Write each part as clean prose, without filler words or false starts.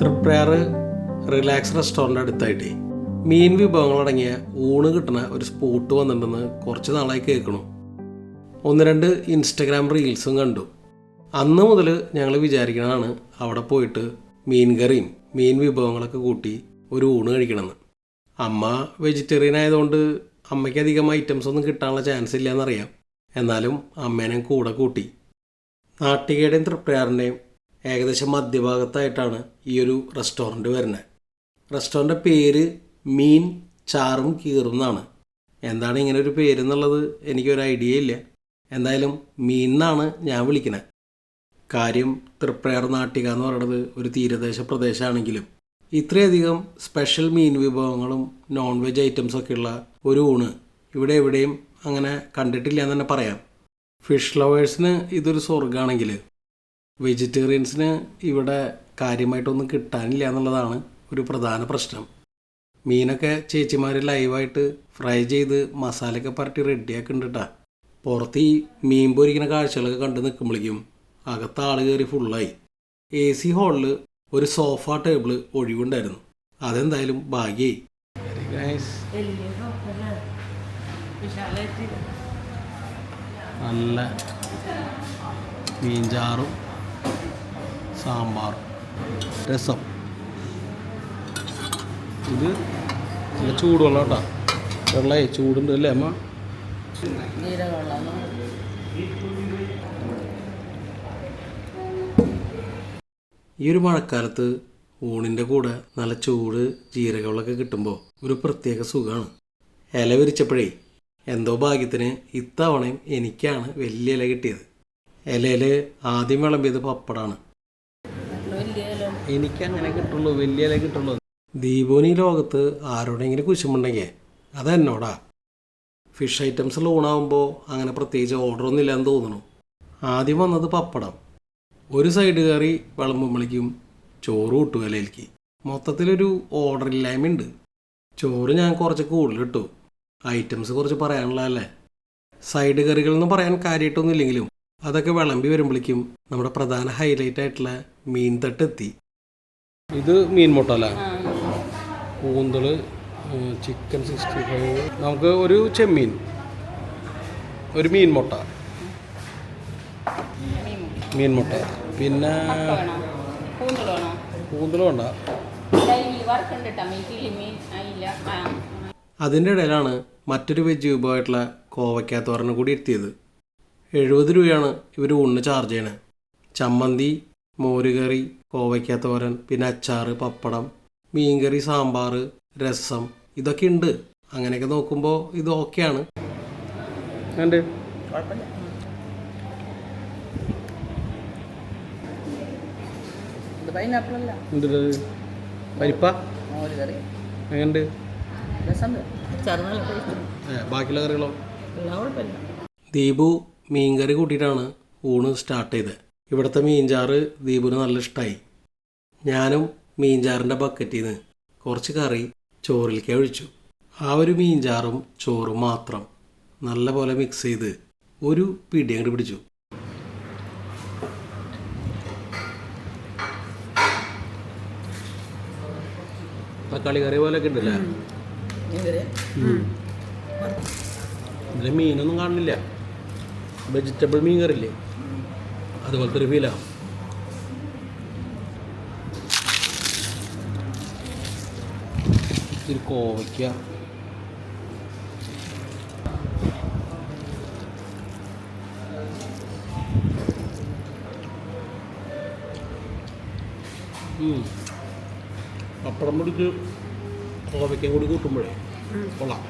Triprayar relax restaurant അടുത്തായിട്ടേ മീൻ വിഭവങ്ങളടങ്ങിയ ഊണ് കിട്ടുന്ന ഒരു സ്പോട്ട് വന്നിട്ടുണ്ടെന്ന് കുറച്ച് നാളായി കേൾക്കണു. ഒന്ന് രണ്ട് ഇൻസ്റ്റഗ്രാം റീൽസും കണ്ടു. അന്ന് മുതൽ ഞങ്ങൾ വിചാരിക്കണതാണ് അവിടെ പോയിട്ട് മീൻ കറിയും മീൻ വിഭവങ്ങളൊക്കെ കൂട്ടി ഒരു ഊണ് കഴിക്കണമെന്ന്. അമ്മ വെജിറ്റേറിയൻ ആയതുകൊണ്ട് അമ്മയ്ക്ക് അധികം ഐറ്റംസ് ഒന്നും കിട്ടാനുള്ള ചാൻസ് ഇല്ല എന്നറിയാം. എന്നാലും അമ്മേനെ കൂടെ കൂട്ടി. നാട്ടികയുടെയും തൃപ്രയാറിൻ്റെയും ഏകദേശം മധ്യഭാഗത്തായിട്ടാണ് ഈ ഒരു റെസ്റ്റോറൻറ്റ് വരുന്നത്. റെസ്റ്റോറൻ്റെ പേര് മീൻ ചാറും കീറും എന്നാണ്. എന്താണ് ഇങ്ങനെ ഒരു പേരെന്നുള്ളത് എനിക്കൊരു ഐഡിയ ഇല്ല. എന്തായാലും മീൻ എന്നാണ് ഞാൻ വിളിക്കുന്നത്. കാര്യം തൃപ്രയാർ നാട്ടിക എന്ന് പറയുന്നത് ഒരു തീരദേശ പ്രദേശമാണെങ്കിലും ഇത്രയധികം സ്പെഷ്യൽ മീൻ വിഭവങ്ങളും നോൺ വെജ് ഐറ്റംസൊക്കെയുള്ള ഒരു ഊണ് ഇവിടെ എവിടെയും അങ്ങനെ കണ്ടിട്ടില്ല എന്ന് തന്നെ പറയാം. ഫിഷ് ലവേഴ്സിന് ഇതൊരു സ്വർഗ്ഗമാണെങ്കിൽ വെജിറ്റേറിയൻസിന് ഇവിടെ കാര്യമായിട്ടൊന്നും കിട്ടാനില്ല എന്നുള്ളതാണ് ഒരു പ്രധാന പ്രശ്നം. മീനൊക്കെ ചേച്ചിമാർ ലൈവായിട്ട് ഫ്രൈ ചെയ്ത് മസാലയൊക്കെ പരട്ടി റെഡിയാക്കുന്നുണ്ട് കേട്ടോ. പുറത്ത് ഈ മീൻ പൊരിക്കുന്ന കാഴ്ചകളൊക്കെ കണ്ടു നിൽക്കുമ്പോഴേക്കും അകത്ത് ആൾ കയറി ഫുള്ളായി. AC ഹാളിൽ ഒരു സോഫ ടേബിൾ ഒഴിവുണ്ടായിരുന്നു. അതെന്തായാലും ഭാഗ്യമായി. നല്ല മീൻചാറും സാമ്പാറും രസം. ഇത് നല്ല ചൂടുവെള്ളം കേട്ടോ. വെള്ളമേ ചൂടുണ്ട് അല്ലേ അമ്മ? ഈ ഒരു മഴക്കാലത്ത് ഊണിൻ്റെ കൂടെ നല്ല ചൂട് ജീരകവെള്ളമൊക്കെ കിട്ടുമ്പോൾ ഒരു പ്രത്യേക സുഖമാണ്. ഇല വിരിച്ചപ്പോഴേ എന്തോ ഭാഗ്യത്തിന് ഇത്തവണയും എനിക്കാണ് വലിയ ഇല കിട്ടിയത്. ഇലയിൽ ആദ്യം വിളമ്പിയത് പപ്പടാണ്. എനിക്കങ്ങനെ കിട്ടുള്ളൂ, വലിയ ഇല കിട്ടുള്ളൂ. ദീപുവിന് ഈ ലോകത്ത് ആരോടെങ്കിലും കുശുമുണ്ടെങ്കിൽ അതെന്നോടാ. ഫിഷ് ഐറ്റംസ് ഊണാകുമ്പോൾ അങ്ങനെ പ്രത്യേകിച്ച് ഓർഡറൊന്നും ഇല്ലയെന്ന് തോന്നുന്നു. ആദ്യം വന്നത് പപ്പടം. ഒരു സൈഡ് കറി വിളമ്പുമ്പോഴേക്കും ചോറ് കിട്ടും ഇലയിലേക്ക്. മൊത്തത്തിലൊരു ഓർഡറില്ലായ്മയുണ്ട്. ചോറ് ഞാൻ കുറച്ച് കൂടുതലിട്ടു. ഐറ്റംസ് കുറച്ച് പറയാനുള്ളതല്ലേ. സൈഡ് കറികളെന്ന് പറയാൻ കാര്യമായിട്ടൊന്നും ഇല്ലെങ്കിലും അതൊക്കെ വിളമ്പി വരുമ്പോഴേക്കും നമ്മുടെ പ്രധാന ഹൈലൈറ്റ് ആയിട്ടുള്ള മീൻ തട്ട് എത്തി. ഇത് മീൻ മുട്ട അല്ലേ? കൂന്തൾ, ചിക്കൻ 65, നമുക്ക് ഒരു ചെമ്മീൻ, ഒരു മീൻ മുട്ട, പിന്നെ കൂന്തൽ വേണ്ട. അതിൻ്റെ ഇടയിലാണ് മറ്റൊരു വെജ് വിഭവമായിട്ടുള്ള കോവയ്ക്കാത്തോരനെ കൂടി എത്തിയത്. 70 രൂപയാണ് ഇവർ ഊണിന് ചാർജ് ചെയ്യണത്. ചമ്മന്തി, മോരുകറി, കോവയ്ക്കാത്തോരൻ, പിന്നെ അച്ചാർ, പപ്പടം, മീൻകറി, സാമ്പാർ, രസം, ഇതൊക്കെ ഉണ്ട്. അങ്ങനെയൊക്കെ നോക്കുമ്പോൾ ഇത് ഓക്കെയാണ്. ഉണ്ട് പരിപ്പ എങ്ങനെയുണ്ട്? ബാക്കിയുള്ള കറികളോ? ദീപു മീൻകറി കൂട്ടിയിട്ടാണ് ഊണ് സ്റ്റാർട്ട് ചെയ്തത്. ഇവിടുത്തെ മീൻചാറ് ദീപുവിന് നല്ല ഇഷ്ടമായി. ഞാനും മീൻചാറിൻ്റെ ബക്കറ്റിൽ നിന്ന് കുറച്ച് കറി ചോറിലേക്ക് ഒഴിച്ചു. ആ ഒരു മീൻചാറും ചോറും മാത്രം നല്ല പോലെ മിക്സ് ചെയ്ത് ഒരു പിടി അങ്ങോട്ട് പിടിച്ചു. തക്കാളി കറി പോലെയൊക്കെ ഉണ്ടല്ലേ? ഇതിൽ മീനൊന്നും കാണില്ല. വെജിറ്റബിൾ മീൻ കറിയില്ലേ, അതുപോലത്തെ ഒരു ഫീലാണ്. ഇത്തിരി കോവയ്ക്ക, പപ്പടം പൊടിച്ച് കോവയ്ക്കും കൂടി കൂട്ടുമ്പോഴേ കൊള്ളാം.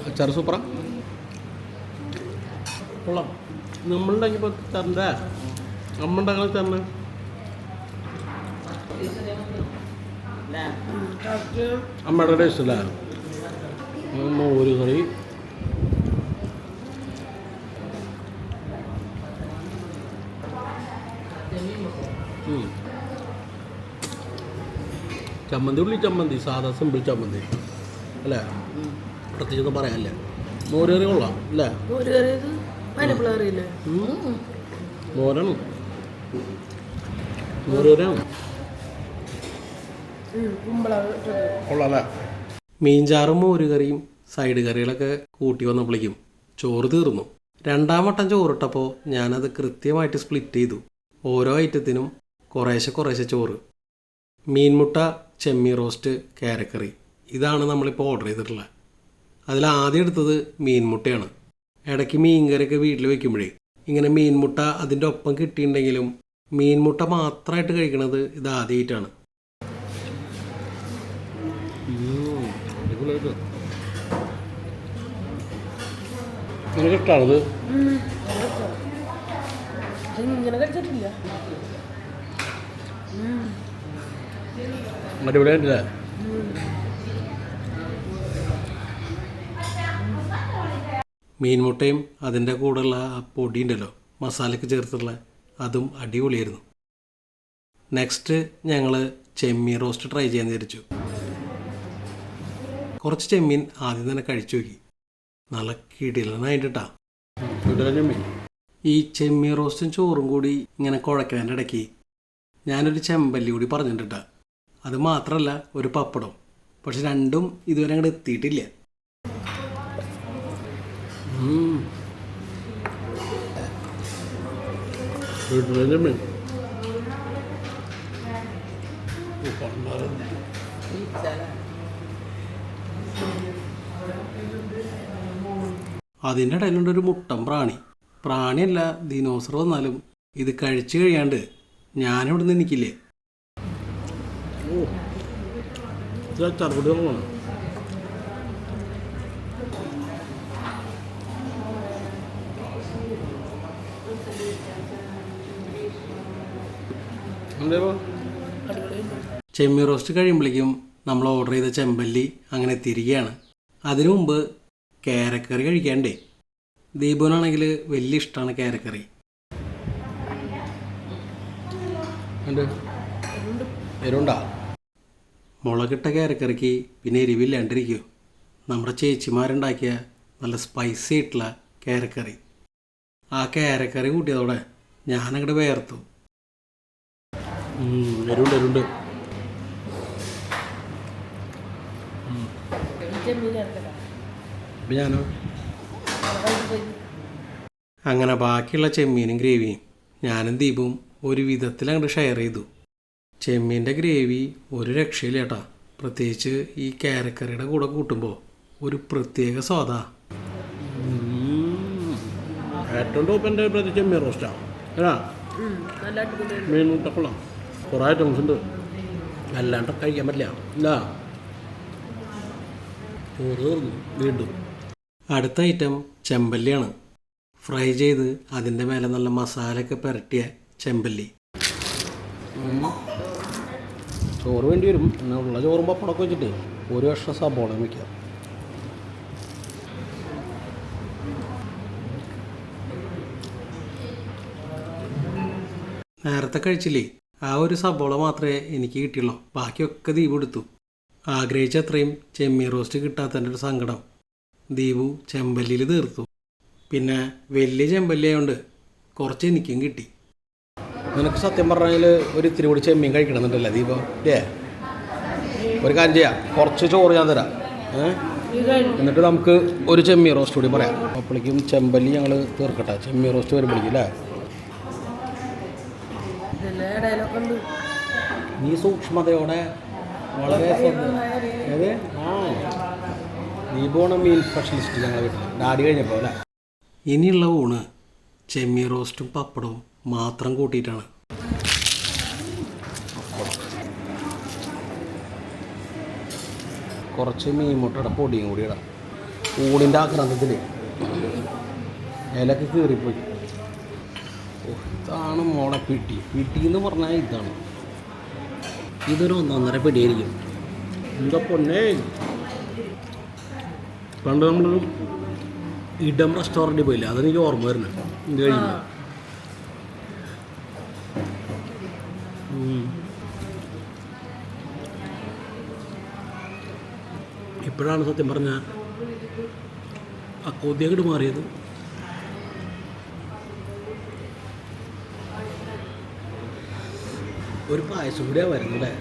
അച്ചാർ സൂപ്പറാ, കൊള്ളാം. നമ്മളുണ്ടാക്കിയപ്പോൾ അച്ചാറിൻ്റെ അമ്മ ഉണ്ടാക്കുന്ന അച്ചാറിന് അമ്മയുടെ ടേസ്റ്റ് അല്ലേ? മോര് കറി, ചമ്മന്തി ഉള്ളി ചമ്മന്തി, സാധാ സിമ്പിൾ ചമ്മന്തി അല്ലേ, പ്രത്യേകിച്ചൊന്നും പറയാനില്ല. മോരുകറി കൊള്ളാം അല്ലേ? മോരാണ്, മോരുകറിയാണ് കൊള്ളാം അല്ലേ. മീൻചാറും മോരുകറിയും സൈഡ് കറികളൊക്കെ കൂട്ടി വന്നപ്പോഴേക്കും ചോറ് തീർന്നു. രണ്ടാം വട്ടം ചോറിട്ടപ്പോൾ ഞാനത് കൃത്യമായിട്ട് സ്പ്ലിറ്റ് ചെയ്തു. ഓരോ ഐറ്റത്തിനും കുറേശ്ശെ ചോറ്. മീൻമുട്ട, ചെമ്മീൻ റോസ്റ്റ്, കാരക്കറി, ഇതാണ് നമ്മളിപ്പോൾ ഓർഡർ ചെയ്തിട്ടുള്ളത്. അതിൽ ആദ്യം എടുത്തത് മീൻമുട്ടയാണ്. ഇടയ്ക്ക് മീൻകറിയൊക്കെ വീട്ടിൽ വെക്കുമ്പോഴേ ഇങ്ങനെ മീൻമുട്ട അതിൻ്റെ ഒപ്പം കിട്ടിയിട്ടുണ്ടെങ്കിലും മീൻമുട്ട മാത്രമായിട്ട് കഴിക്കണത് ഇത് ആദ്യമായിട്ടാണ്. നിനക്ക് ഇഷ്ടമാണത്? അടിപൊളിയായിട്ടില്ലേ? മീൻമുട്ടയും അതിൻ്റെ കൂടെയുള്ള ആ പൊടി ഉണ്ടല്ലോ, മസാലയ്ക്ക് ചേർത്തുള്ള, അതും അടിപൊളിയായിരുന്നു. നെക്സ്റ്റ് ഞങ്ങൾ ചെമ്മീൻ റോസ്റ്റ് ട്രൈ ചെയ്യാൻ വിചാരിച്ചു. കുറച്ച് ചെമ്മീൻ ആദ്യം തന്നെ കഴിച്ചു നോക്കി. നല്ല കിടിലനായിട്ടാ ചെമ്മീൻ. ഈ ചെമ്മീൻ റോസ്റ്റും ചോറും കൂടി ഇങ്ങനെ കുഴക്കുന്നതിൻ്റെ ഇടയ്ക്ക് ഞാനൊരു ചെമ്പല്ലി കൂടി പറഞ്ഞിട്ടാ. അത് മാത്രമല്ല ഒരു പപ്പടം. പക്ഷെ രണ്ടും ഇതുവരെ അങ്ങോട്ട് എത്തിയിട്ടില്ല. അതിൻ്റെ ഇടയിലുണ്ടൊരു മുട്ടൻ പ്രാണിയല്ല, ദിനോസർ വന്നാലും ഇത് കഴിച്ചു കഴിയാണ്ട് ഞാനിവിടെ നിന്ന് നിൽക്കില്ലേ. ചെമ്മീൻ റോസ്റ്റ് കഴിയുമ്പോഴേക്കും നമ്മൾ ഓർഡർ ചെയ്ത ചെമ്പല്ലി അങ്ങനെ തിരികെയാണ്. അതിനു മുമ്പ് കാരക്കറി കഴിക്കാണ്ടേ. ദീപുനാണെങ്കിൽ വലിയ ഇഷ്ടമാണ് കാരക്കറി. എരുണ്ടാ? മുളകിട്ട കാരക്കറിക്ക് പിന്നെ എരിവില്ലാണ്ടിരിക്കും. നമ്മുടെ ചേച്ചിമാരുണ്ടാക്കിയ നല്ല സ്പൈസി ആയിട്ടുള്ള കാരക്കറി. ആ കാരക്കറി കൂട്ടിയതോടെ ഞാനങ്ങോട്ട് വേർത്തു. എരുണ്ട്. ഞാനോ അങ്ങനെ ബാക്കിയുള്ള ചെമ്മീനും ഗ്രേവിയും ഞാനും ദീപും ഒരു വിധത്തിൽ അങ്ങോട്ട് ഷെയർ ചെയ്തു. ചെമ്മീൻ്റെ ഗ്രേവി ഒരു രക്ഷയില്ല ചേട്ടാ. പ്രത്യേകിച്ച് ഈ കാരക്കറിയുടെ കൂടെ കൂട്ടുമ്പോൾ ഒരു പ്രത്യേക സ്വാദാ. ഏറ്റവും ടോപ്പിൻ്റെ ചെമ്മീൻ റോസ്റ്റാണ് അല്ല, മീൻ മുട്ടക്കൊള്ളാം. കുറേ ഐറ്റംസ് ഉണ്ട്, അല്ലാണ്ട് കഴിക്കാൻ പറ്റില്ല ഇല്ല. വീണ്ടും അടുത്ത ഐറ്റം ചെമ്പല്ലിയാണ്. ഫ്രൈ ചെയ്ത് അതിൻ്റെ മേലെ നല്ല മസാലയൊക്കെ പുരട്ടിയ ചെമ്പല്ലി. ചോറ് വേണ്ടി വരും. എന്നാൽ ഉള്ള ചോറും പപ്പടമൊക്കെ വെച്ചിട്ട് ഒരു വർഷം സബോള വയ്ക്കാം. നേരത്തെ കഴിച്ചില്ലേ, ആ ഒരു സബോള മാത്രമേ എനിക്ക് കിട്ടിയുള്ളൂ. ബാക്കിയൊക്കെ ദീപു എടുത്തു. ആഗ്രഹിച്ച അത്രയും ചെമ്മീൻ റോസ്റ്റ് കിട്ടാത്തതിൻ്റെ ഒരു സങ്കടം ദീപു ചെമ്പല്ലിയിൽ തീർത്തു. പിന്നെ വലിയ ചെമ്പല്ലി ആയതുകൊണ്ട് കുറച്ച് എനിക്കും കിട്ടി. നിനക്ക് സത്യം പറഞ്ഞാൽ ഒരു ഇത്തിരി കൂടി ചെമ്മീൻ കഴിക്കണമെന്നുണ്ടല്ലേ ദീപം? അല്ലേ? ഒരു കാര്യം ചെയ്യാം, കുറച്ച് ചോറ് ഞാൻ തരാം. എന്നിട്ട് നമുക്ക് ഒരു ചെമ്മീൻ റോസ്റ്റ് കൂടി പറയാം. അപ്പോഴേക്കും ചെമ്പല്ലി ഞങ്ങൾ തീർക്കട്ടെ. ചെമ്മീൻ റോസ്റ്റ് വരുമ്പോഴേക്കും അല്ലേ? നീ സൂക്ഷ്മതയോടെ വളരെ അതെ. ദീപമാണ് മീൻ സ്പെഷ്യലിസ്റ്റ് ഞങ്ങളുടെ വീട്ടിൽ ഡാഡി കഴിഞ്ഞപ്പോൾ അല്ലേ. ഇനിയുള്ള ഊണ് ചെമ്മീൻ റോസ്റ്റും പപ്പടവും മാത്രം കൂട്ടിയിട്ടാണ്. കുറച്ച് മീൻമുട്ടയുടെ പൊടിയും കൂടി ഇടാം. ഊണിൻ്റെ ആക്രാന്തത്തിൽ ഇലക്ക് കീറിപ്പോയി. ഇതാണ് മോളെ പിട്ടി എന്ന് പറഞ്ഞാൽ ഇതാണ്. ഇതൊരു 1.5 പിടിയായിരിക്കും. എന്താ പൊന്നേ, പണ്ട് നമ്മളൊരു ഇടം റെസ്റ്റോറൻറ്റിൽ പോയില്ല, അതെനിക്ക് ഓർമ്മ വരുന്നത് ഇത് കഴിയുമ്പോൾ. ഇപ്പോഴാണ് സത്യം പറഞ്ഞാൽ ആ കൊതിയങ്ങോട്ട് മാറിയത്. ഒരു പായസം കൂടിയാ വരുന്നു അല്ലേ?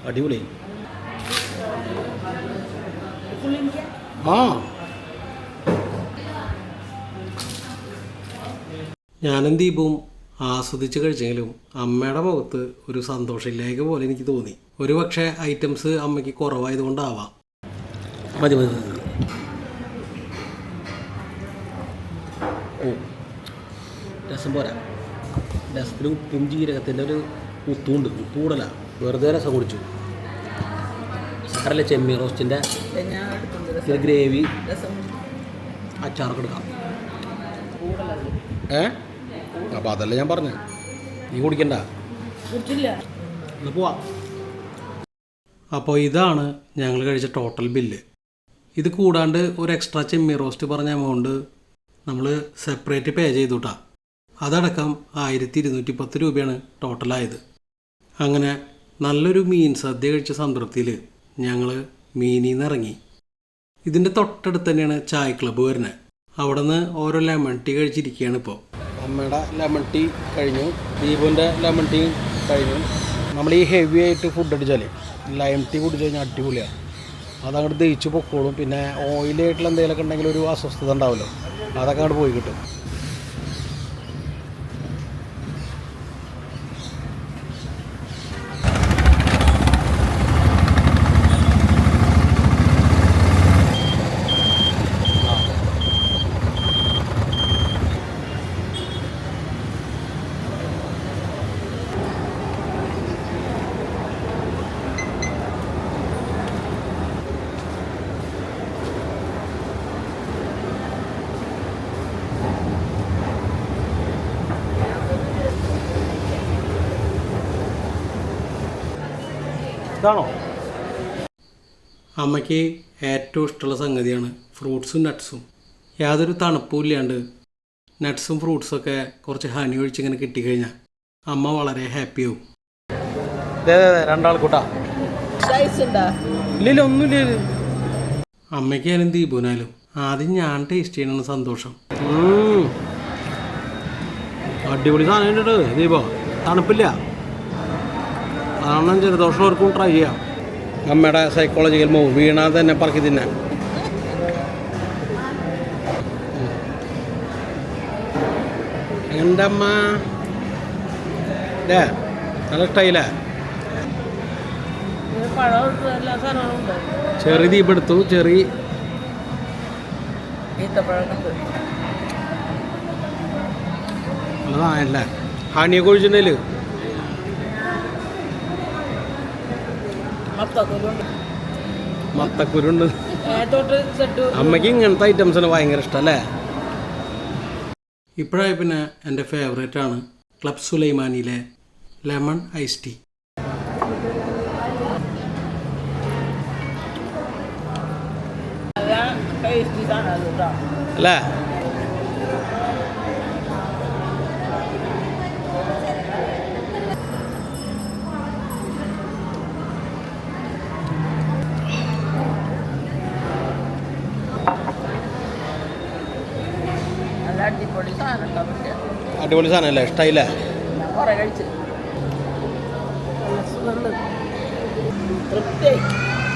അടിപൊളി. ആ ഞാനും ദീപവും ആസ്വദിച്ച് കഴിച്ചെങ്കിലും അമ്മയുടെ മുഖത്ത് ഒരു സന്തോഷമില്ലായ്ക പോലെ എനിക്ക് തോന്നി. ഒരു പക്ഷേ ഐറ്റംസ് അമ്മയ്ക്ക് കുറവായതുകൊണ്ടാവാം. മതി മതി. ഓ രസം പോരാ. രസത്തിൽ ഉപ്പും ജീരകത്തിൻ്റെ ഒരു ഉത്തുണ്ട്. ഉപ്പ് കൂടല, വെറുതെ രസം കുടിച്ചു. സാറല്ലേ ചെമ്മീൻ റോസ്റ്റിൻ്റെ ഗ്രേവി അച്ചാറൊക്കെ എടുക്കാം. അപ്പോൾ അതല്ലേ ഞാൻ പറഞ്ഞു. നീ കുടിക്കണ്ട, പോവാ. അപ്പോൾ ഇതാണ് ഞങ്ങൾ കഴിച്ച ടോട്ടൽ ബില്ല്. ഇത് കൂടാണ്ട് ഒരു എക്സ്ട്രാ ചെമ്മീൻ റോസ്റ്റ് പറഞ്ഞ എമൗണ്ട് നമ്മൾ സെപ്പറേറ്റ് പേ ചെയ്തുട്ടാ. അതടക്കം 1210 രൂപയാണ് ടോട്ടലായത്. അങ്ങനെ നല്ലൊരു മീൻ സദ്യ കഴിച്ച സംതൃപ്തിയിൽ ഞങ്ങൾ മീനിൽ നിന്ന് ഇറങ്ങി. ഇതിൻ്റെ തൊട്ടടുത്ത് തന്നെയാണ് ചായ ക്ലബ്ബ് വരുന്നത്. അവിടെ നിന്ന് ഓരോ ലെമൺ ടീ കഴിച്ചിരിക്കുകയാണ് ഇപ്പോൾ. അമ്മയുടെ ലെമൺ ടീ കഴിഞ്ഞു, ദീപുവിൻ്റെ ലെമൺ ടീ കഴിഞ്ഞു. നമ്മൾ ഈ ഹെവി ആയിട്ട് ഫുഡ് അടിച്ചാൽ ലൈം ടീ കുടിച്ച് കഴിഞ്ഞാൽ അടിപൊളിയാണ്. അതങ്ങോട്ട് ദഹിച്ച് പൊക്കോളും. പിന്നെ ഓയിലായിട്ടുള്ള എന്തെങ്കിലുമൊക്കെ ഉണ്ടെങ്കിൽ ഒരു അസ്വസ്ഥത ഉണ്ടാവുമല്ലോ, അതൊക്കെ അങ്ങോട്ട് പോയി കിട്ടും. ഇതാണോ അമ്മയ്ക്ക് ഏറ്റവും ഇഷ്ടമുള്ള സംഗതിയാണ് ഫ്രൂട്ട്സും നട്ട്സും. യാതൊരു തണുപ്പും ഇല്ലാണ്ട് നട്ട്സും ഫ്രൂട്ട്സൊക്കെ കുറച്ച് ഹണി ഒഴിച്ചിങ്ങനെ കിട്ടിക്കഴിഞ്ഞാൽ അമ്മ വളരെ ഹാപ്പിയാവും. രണ്ടാൾക്കൂട്ടാ ഇല്ലല്ലോ, ഒന്നുമില്ല. അമ്മയ്ക്കായാലും ദീപുവിനായാലും ആദ്യം ഞാൻ ടേസ്റ്റ് ചെയ്യണമെന്ന് സന്തോഷം. അടിപൊളി സാധനം ഉണ്ട് ദീപോ, തണുപ്പില്ല. കാരണം ജലദോഷമുള്ളവർക്കും ട്രൈ ചെയ്യാം. അമ്മയുടെ സൈക്കോളജിക്കൽ മൂവ് വീണാൽ തന്നെ പറക്കി തിന്നാൻ. എൻ്റെ അമ്മ അല്ലേ, നല്ല ഇഷ്ടമായില്ലേ? ചെറിയ ദീപെടുത്തു, ചെറിയ നല്ലതാണല്ലേ. ഹണിയൊക്കെ ഒഴിച്ചിട്ടുണ്ടേല് മത്തക്കുരുണ്ട്. അമ്മയ്ക്ക് ഇങ്ങനത്തെ ഐറ്റംസിന് ഭയങ്കര ഇഷ്ടം അല്ലേ? ഇപ്പോഴായി പിന്നെ എൻ്റെ ഫേവറേറ്റ് ആണ് ക്ലബ് സുലൈമാനിയിലെ ലെമൺ ഐസ് ടീ. അല്ലേ? അടിപൊളി സാധനമല്ലേ, ഇഷ്ടമായില്ലേ?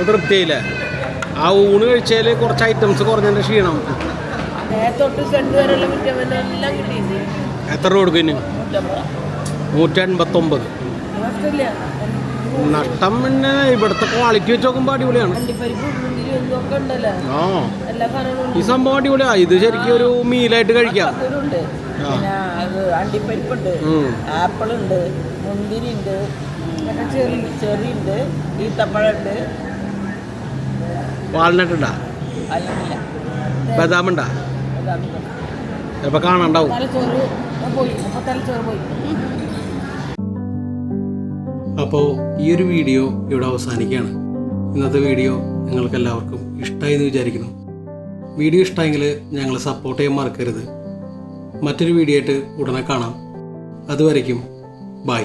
തൃപ്തിയായില്ലേ? ആ ഊണ് കഴിച്ചാൽ കുറച്ച് ഐറ്റംസ് കുറഞ്ഞതിൻ്റെ ക്ഷീണം. എത്ര രൂപ കൊടുക്കും? 189. നഷ്ടം പിന്നെ ഇവിടുത്തെ ക്വാളിറ്റി വെച്ച് നോക്കുമ്പോൾ അടിപൊളിയാണ്. ആ ഈ സംഭവം അടിപൊളിയാ. ഇത് ശരിക്കും ഒരു മീലായിട്ട് കഴിക്കാം. അണ്ടിപ്പരിപ്പുണ്ട്, ആപ്പിളുണ്ട്, മുന്തിരിയുണ്ട്, ചെറിയുണ്ട്, ഈത്തപ്പഴമുണ്ട്, വാൾനട്ട് ഉണ്ടാ, ബദാമുണ്ടാ, ചിലപ്പോൾ കാണാണ്ടാവും. അപ്പോൾ ഈ ഒരു വീഡിയോ ഇവിടെ അവസാനിക്കുകയാണ്. ഇന്നത്തെ വീഡിയോ നിങ്ങൾക്ക് എല്ലാവർക്കും ഇഷ്ടമായി എന്ന് വിചാരിക്കുന്നു. വീഡിയോ ഇഷ്ടമായെങ്കിൽ ഞങ്ങളെ സപ്പോർട്ട് ചെയ്യാൻ മറക്കരുത്. മറ്റൊരു വീഡിയോ ആയിട്ട് ഉടനെ കാണാം. അതുവരയ്ക്കും ബൈ.